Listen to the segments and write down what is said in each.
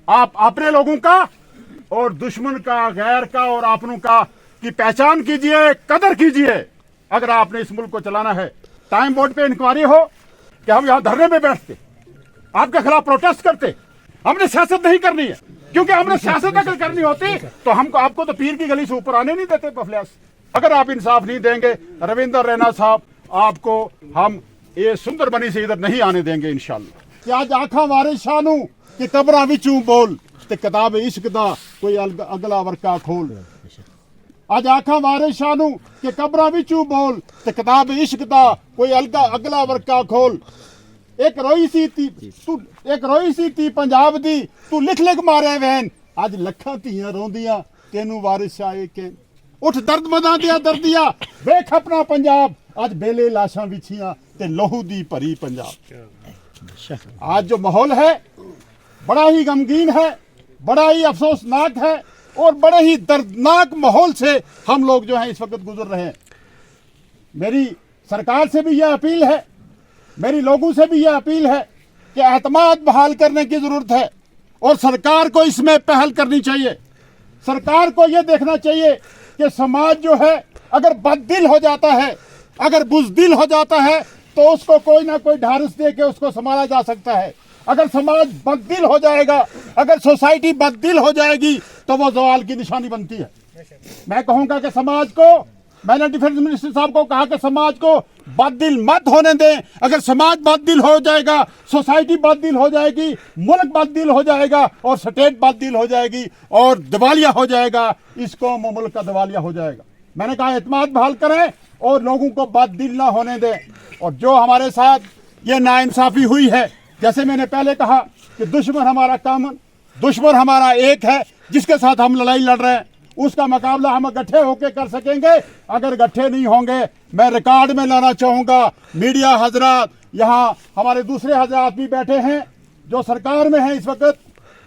आप अपने लोगों का और दुश्मन का, गैर का और अपनों का की पहचान कीजिए, कदर कीजिए। अगर आपने इस मुल्क को चलाना है, टाइम बोर्ड पे इंक्वायरी हो कि हम यहां धरने में बैठते, आपके खिलाफ प्रोटेस्ट करते। हमने सियासत नहीं करनी है, क्योंकि हमने सियासत अगर करनी होती तो हमको आपको तो पीर की गली से ऊपर आने नहीं देते पफल्यास। अगर आप इंसाफ नहीं देंगे रविंद्र रैना साहब, आपको हम ये सुंदर बनी से इधर नहीं आने देंगे इंशाअल्लाह। कि आज आखा मारे शानू कि कबरा विचू बोल ते किताब इश्क दा कोई अगला वर्का खोल। आज आखा मारे शानू कि कबरा विचू बोल ते किताब इश्क दा कोई अगला वर्का खोल। एक रोई सी ती पंजाब दी तू लिख लिख मारे वैन। आज लखां धीआं रोंदियां तेनू वारिस आए के। उठ दर्द मदां दिया दर्दिया वेख अपना पंजाब। आज बेले लाशां विछियां ते लहू दी भरी पंजाब। आज जो माहौल है बड़ा ही गमगीन है, बड़ा ही अफसोसनाक है और बड़े ही दर्दनाक माहौल से हम लोग जो हैं इस वक्त गुजर रहे हैं। मेरी सरकार से भी यह अपील है, मेरी लोगों से भी यह अपील है कि एतमाद बहाल करने की जरूरत है और सरकार को इसमें पहल करनी चाहिए। सरकार को यह देखना चाहिए कि समाज जो है अगर बददिल हो जाता है, अगर बुज़दिल हो जाता है तो उसको कोई ना कोई ढारस दे के उसको संभाला जा सकता है। अगर समाज बददिल हो जाएगा, अगर सोसाइटी बददिल हो जाएगी तो वो ज़वाल की निशानी बनती है। मैं कहूँगा कि समाज को, मैंने डिफेंस मिनिस्टर साहब को कहा कि समाज को बददिल मत होने दें। अगर समाज बददिल हो जाएगा, सोसाइटी बददिल हो जाएगी, मुल्क बददिल हो जाएगा और स्टेट बददिल हो जाएगी और दिवालिया हो जाएगा, इस कौम और मुल्क का दिवालिया हो जाएगा। मैंने कहा एतमाद बहाल करें और लोगों को बददिल ना होने दें। और जो हमारे साथ ये नाइंसाफ़ी हुई है, जैसे मैंने पहले कहा कि दुश्मन हमारा कामन, दुश्मन हमारा एक है जिसके साथ हम लड़ाई लड़ रहे हैं, उसका मुकाबला हम इकट्ठे होकर कर सकेंगे। अगर इकट्ठे नहीं होंगे, मैं रिकॉर्ड में लाना चाहूँगा, मीडिया हजरात, यहाँ हमारे दूसरे हजरात भी बैठे हैं जो सरकार में हैं इस वक्त,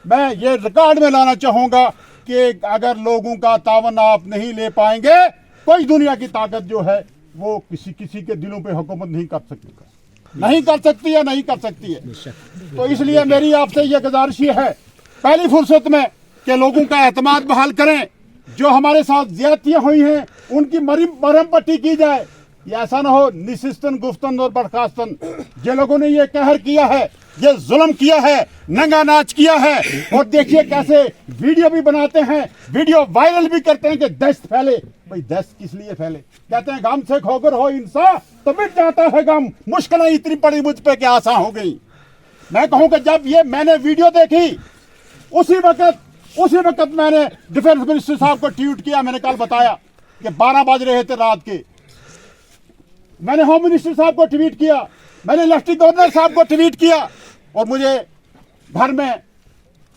मैं ये रिकॉर्ड में लाना चाहूँगा कि अगर लोगों का तावन आप नहीं ले पाएंगे, कोई दुनिया की ताकत जो है वो किसी के दिलों पे हुकूमत नहीं कर सकती, नहीं कर सकती है, नहीं कर सकती है। तो इसलिए मेरी आपसे ये गुजारिश है पहली फुर्सत में कि लोगों का एतमाद बहाल करें। जो हमारे साथ ज्यादतियां हुई हैं उनकी मरहम पट्टी की जाए। ये ऐसा ना हो निशिस्तन गुफ्तन और बर्खास्तन। जे लोगों ने ये कहर किया है, ये जुल्म किया है, नंगा नाच किया है, और देखिए कैसे वीडियो भी बनाते हैं, वीडियो वायरल भी करते हैं कि दहशत फैले। भाई दहशत किस लिए फैले? कहते हैं गम से खोकर हो इंसान तो मिट जाता है गम, मुश्किलें इतनी पड़ी मुझ पे कि आसान हो गई। मैं कहूँ कि जब ये मैंने वीडियो देखी उसी वक्त मैंने डिफेंस मिनिस्टर साहब को ट्वीट किया। मैंने कल बताया कि 12 बज रहे थे रात के। मैंने होम मिनिस्टर साहब को ट्वीट किया, मैंने लेफ्टिनेंट गवर्नर साहब को ट्वीट किया, और मुझे घर में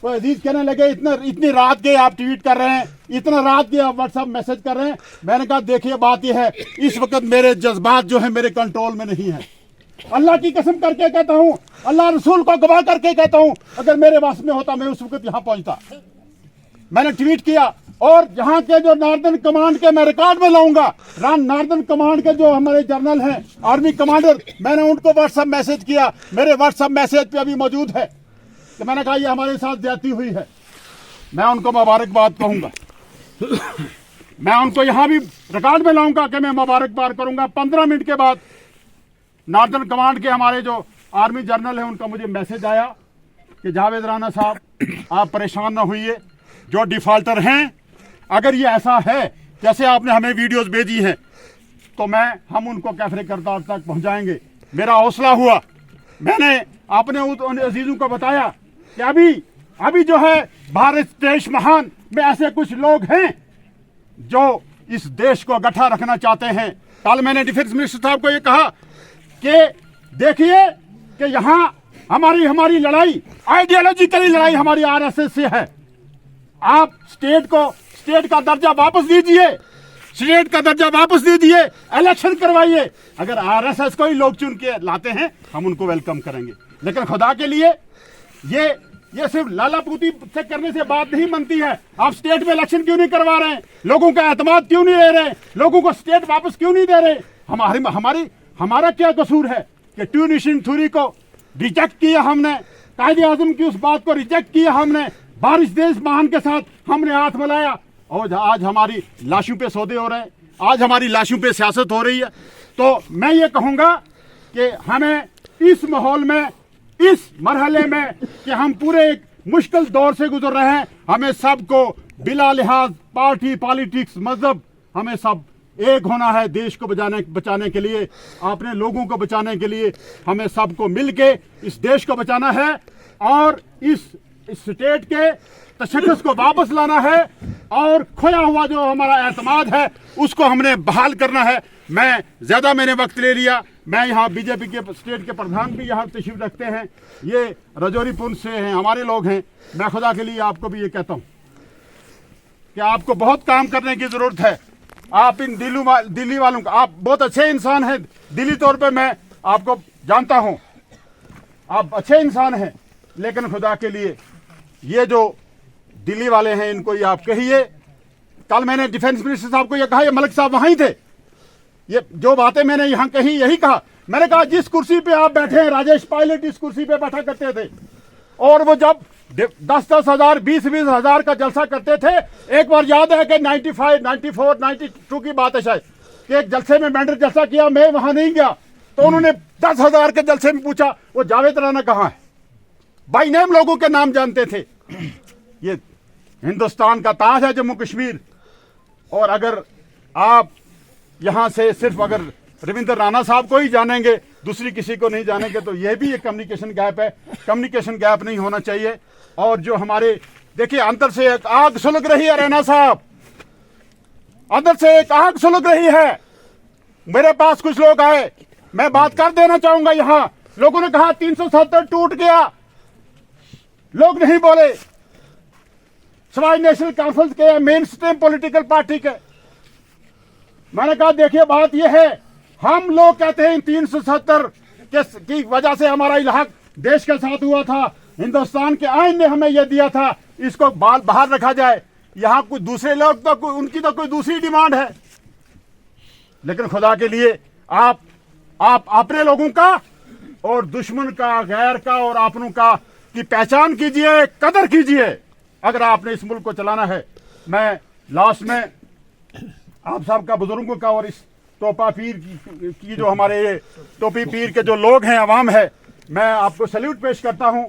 कोई अजीज कहने लगे इतनी रात के आप ट्वीट कर रहे हैं, इतना रात के आप व्हाट्सएप मैसेज कर रहे हैं। मैंने कहा देखिए बात यह है, इस वक्त मेरे जज्बात जो है मेरे कंट्रोल में नहीं है। अल्लाह की कसम करके कहता हूँ, अल्लाह रसूल को गवाह करके कहता हूँ, अगर मेरे वास में होता मैं उस वक्त यहाँ पहुंचता। मैंने ट्वीट किया, और यहाँ के जो नार्दर्न कमांड के मैं रिकॉर्ड में लाऊंगा, नार्दर्न कमांड के जो हमारे जनरल हैं, आर्मी कमांडर, मैंने उनको व्हाट्सएप मैसेज किया। मेरे व्हाट्सएप मैसेज पे अभी मौजूद है कि मैंने कहा ये हमारे साथ ज्यादती हुई है। मैं उनको मुबारकबाद कहूँगा, मैं उनको यहाँ भी रिकॉर्ड में लाऊंगा कि मैं मुबारकबाद करूँगा। 15 मिनट के बाद नार्दर्न कमांड के हमारे जो आर्मी जनरल हैं उनका मुझे मैसेज आया कि जावेद राणा साहब आप परेशान ना होइए, जो डिफॉल्टर हैं अगर ये ऐसा है जैसे आपने हमें वीडियोस भेजी हैं तो हम उनको कैफरे करतार तक पहुंचाएंगे। मेरा हौसला हुआ, मैंने अपने उन अजीजों को बताया कि अभी जो है भारत देश महान में ऐसे कुछ लोग हैं जो इस देश को गठा रखना चाहते हैं। कल मैंने डिफेंस मिनिस्टर साहब को ये कहा कि देखिए कि यहाँ हमारी लड़ाई, आइडियोलॉजिकली लड़ाई हमारी आरएसएस से है। आप स्टेट का दर्जा वापस दीजिए, स्टेट का दर्जा वापस दीजिए, इलेक्शन करवाइए। अगर आरएसएस को ही लोग चुन के लाते हैं हम उनको वेलकम करेंगे, लेकिन खुदा के लिए ये सिर्फ लालापूती से करने से बात नहीं बनती है। आप स्टेट में इलेक्शन क्यों नहीं करवा रहे हैं? लोगों का एतमाद क्यों नहीं ले रहे? लोगों को स्टेट वापस क्यों नहीं दे रहे? हमारा क्या कसूर है कि टू नेशन थ्योरी को रिजेक्ट किया हमने, कायदे आजम की उस बात को रिजेक्ट किया हमने, बारिश देश महान के साथ हमने हाथ मिलाया और आज हमारी लाशों पे सौदे हो रहे हैं, आज हमारी लाशों पे सियासत हो रही है। तो मैं ये कहूँगा कि हमें इस माहौल में, इस मरहले में कि हम पूरे एक मुश्किल दौर से गुजर रहे हैं, हमें सबको बिला लिहाज पार्टी, पॉलिटिक्स, मजहब, हमें सब एक होना है देश को बचाने के लिए, अपने लोगों को बचाने के लिए। हमें सबको मिलके इस देश को बचाना है और इस स्टेट के तशद्दुस को वापस लाना है और खोया हुआ जो हमारा एतमाद है उसको हमने बहाल करना है। मैंने वक्त ले लिया। मैं यहाँ बीजेपी के स्टेट के प्रधान भी यहाँ तशरीफ रखते हैं, ये रजौरी पुंछ से हैं, हमारे लोग हैं। मैं खुदा के लिए आपको भी ये कहता हूँ कि आपको बहुत काम करने की जरूरत है। आप इन दिल्ली वालों का, आप बहुत अच्छे इंसान हैं, दिली तौर पे मैं आपको जानता हूं, आप अच्छे इंसान हैं, लेकिन खुदा के लिए ये जो दिल्ली वाले हैं इनको ये आप कहिए। कल मैंने डिफेंस मिनिस्टर साहब को ये कहा, ये मलिक साहब वहीं थे, ये जो बातें मैंने यहाँ कही यही कहा। मैंने कहा जिस कुर्सी पे आप बैठे हैं, राजेश पायलट इस कुर्सी पे बैठा करते थे और वो जब 10-10 हजार 20-20 हजार का जलसा करते थे। एक बार याद है कि 95, 94, 92 की बात है शायद, कि एक जलसे में मैंडर जलसा किया, मैं वहां नहीं गया, तो उन्होंने 10,000 के जलसे में पूछा वो जावेद राना कहाँ है, बाई नेम लोगों के नाम जानते थे। ये हिंदुस्तान का ताज है जम्मू कश्मीर। और अगर आप यहां से सिर्फ अगर रविंद्र राणा साहब को ही जानेंगे, दूसरी किसी को नहीं जानेंगे, तो यह भी एक कम्युनिकेशन गैप है। कम्युनिकेशन गैप नहीं होना चाहिए। और जो हमारे देखिए अंदर से एक आग सुलग रही है, रैना साहब, अंदर से एक आग सुलग रही है। मेरे पास कुछ लोग आए, मैं बात कर देना चाहूंगा। यहां लोगों ने कहा 370 टूट गया, लोग नहीं बोले, सिवाय नेशनल कॉन्फ्रेंस के, मेन स्ट्रीम पॉलिटिकल पार्टी के। मैंने कहा देखिए बात यह है, हम लोग कहते हैं 370 की वजह से हमारा इलाक देश के साथ हुआ था, हिंदुस्तान के आईन ने हमें यह दिया था, इसको बाहर रखा जाए। यहां कुछ दूसरे लोग तो उनकी तो कोई दूसरी डिमांड है, लेकिन खुदा के लिए आप अपने लोगों का और दुश्मन का, गैर का और अपनों का की पहचान कीजिए, कदर कीजिए अगर आपने इस मुल्क को चलाना है। मैं लास्ट में आप सबका, बुजुर्गों का और इस टोपा पीर की जो हमारे ये टोपी पीर के जो लोग हैं, अवाम है, मैं आपको सैल्यूट पेश करता हूं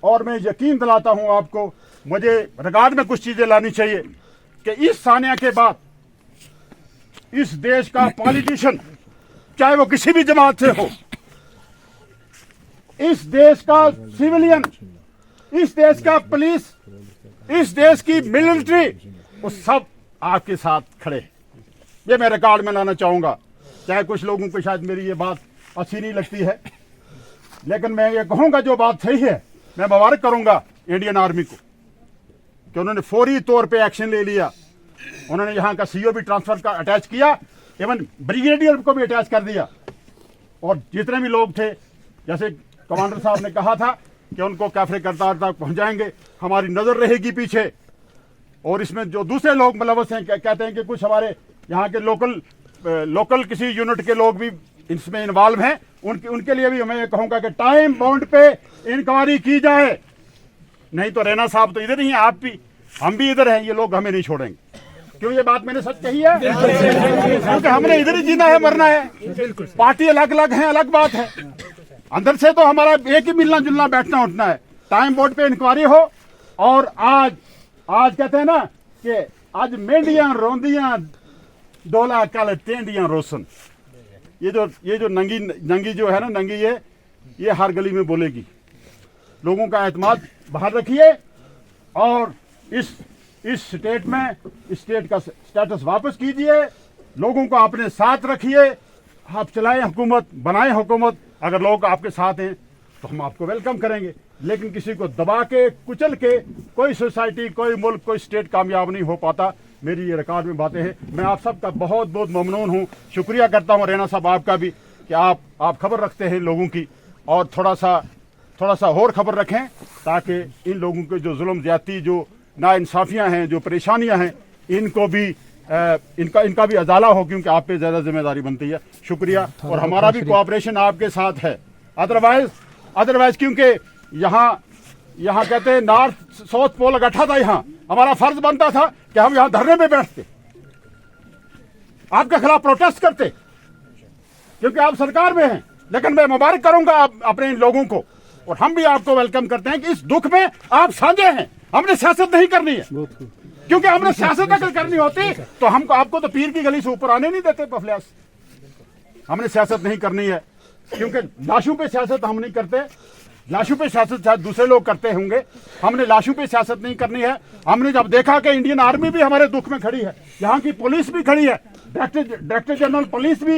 और मैं यकीन दिलाता हूं आपको, मुझे रिकॉर्ड में कुछ चीजें लानी चाहिए कि इस सानिया के बाद इस देश का पॉलिटिशियन, चाहे वो किसी भी जमात से हो, इस देश का सिविलियन, इस देश का पुलिस, इस देश की मिलिट्री, वो सब आपके साथ खड़े। ये मैं रिकॉर्ड में लाना चाहूंगा। चाहे कुछ लोगों को शायद मेरी ये बात अच्छी नहीं लगती है, लेकिन मैं ये कहूंगा जो बात सही है। मैं मुबारक करूंगा इंडियन आर्मी को कि उन्होंने फौरी तौर पे एक्शन ले लिया। उन्होंने यहाँ का सीओ भी ट्रांसफर का अटैच किया, इवन ब्रिगेडियर को भी अटैच कर दिया। और जितने भी लोग थे, जैसे कमांडर साहब ने कहा था कि उनको कैफरे करतार तक पहुंचाएंगे, हमारी नजर रहेगी पीछे। और इसमें जो दूसरे लोग मुलव्वस हैं, कहते हैं कि कुछ हमारे यहाँ के लोकल किसी यूनिट के लोग भी इसमें इन्वॉल्व हैं, उनके लिए भी मैं ये कहूँगा कि टाइम बाउंड पे इंक्वायरी की जाए। नहीं तो रैना साहब तो इधर ही हैं, आप भी, हम भी इधर हैं, ये लोग हमें नहीं छोड़ेंगे। क्यों ये बात मैंने सच कही है? क्योंकि हमने इधर ही जीना है, मरना है। पार्टी अलग अलग है, अलग बात है, अंदर से तो हमारा एक ही मिलना जुलना, बैठना उठना है। टाइम बोर्ड पे इंक्वायरी हो। और आज कहते हैं ना कि आज मेंढियां रोंदियां डोला, कल टेंडियां रोशन। ये जो नंगी जो है ना, नंगी ये हर गली में बोलेगी। लोगों का एतमाद बाहर रखिए और इस स्टेट में स्टेट का स्टेटस वापस कीजिए, लोगों को अपने साथ रखिए। आप चलाएं हुकूमत, बनाएं हुकूमत। अगर लोग आपके साथ हैं तो हम आपको वेलकम करेंगे, लेकिन किसी को दबा के, कुचल के कोई सोसाइटी, कोई मुल्क, कोई स्टेट कामयाब नहीं हो पाता। मेरी ये रिकॉर्ड में बातें हैं। मैं आप सबका बहुत बहुत ममनून हूँ, शुक्रिया करता हूँ रैना साहब आपका भी कि आप खबर रखते हैं लोगों की, और थोड़ा सा और खबर रखें ताकि इन लोगों के जो जुल्म ज्यादती, जो नाइंसाफियाँ हैं, जो परेशानियाँ हैं, इनको भी इनका भी अजाला हो, क्योंकि आप पे ज़्यादा जिम्मेदारी बनती है। शुक्रिया। और हमारा भी कोऑपरेशन आपके साथ है। अदरवाइज क्योंकि यहाँ कहते हैं नॉर्थ साउथ पोल इकट्ठा था, यहाँ हमारा फर्ज बनता था कि हम यहाँ धरने में बैठते, आपके खिलाफ प्रोटेस्ट करते, क्योंकि आप सरकार में हैं। लेकिन मैं मुबारक करूंगा आप अपने इन लोगों को, और हम भी आपको वेलकम करते हैं कि इस दुख में आप साझे हैं। हमने सियासत नहीं करनी है, क्योंकि हमने सियासत अगर करनी होती तो हमको आपको तो पीर की गली से ऊपर आने नहीं देते पफल्यास। हमने सियासत नहीं करनी है, क्योंकि लाशों पे सियासत हम नहीं करते। लाशों पे सियासत शायद दूसरे लोग करते होंगे, हमने लाशों पे सियासत नहीं करनी है। हमने जब देखा कि इंडियन आर्मी भी हमारे दुख में खड़ी है, यहाँ की पुलिस भी खड़ी है, डायरेक्टर जनरल पुलिस भी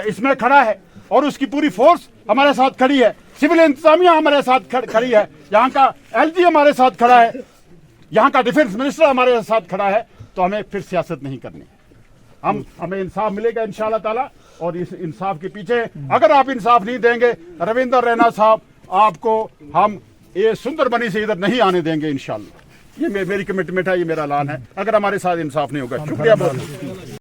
इसमें खड़ा है, और उसकी पूरी फोर्स हमारे साथ खड़ी है, सिविल इंतजामिया हमारे साथ खड़ी है, यहाँ का एलजी हमारे साथ खड़ा है, यहाँ का डिफेंस मिनिस्टर हमारे साथ खड़ा है। तो हमें फिर सियासत नहीं करनी है, हमें इंसाफ मिलेगा इंशाअल्लाह ताला। और इस इंसाफ के पीछे अगर आप इंसाफ नहीं देंगे, रविंदर रैना साहब, आपको हम ये सुंदरबनी से इधर नहीं आने देंगे इंशाअल्लाह। ये मेरी कमिटमेंट है, ये मेरा ऐलान है, अगर हमारे साथ इंसाफ नहीं होगा। शुक्रिया बहुत।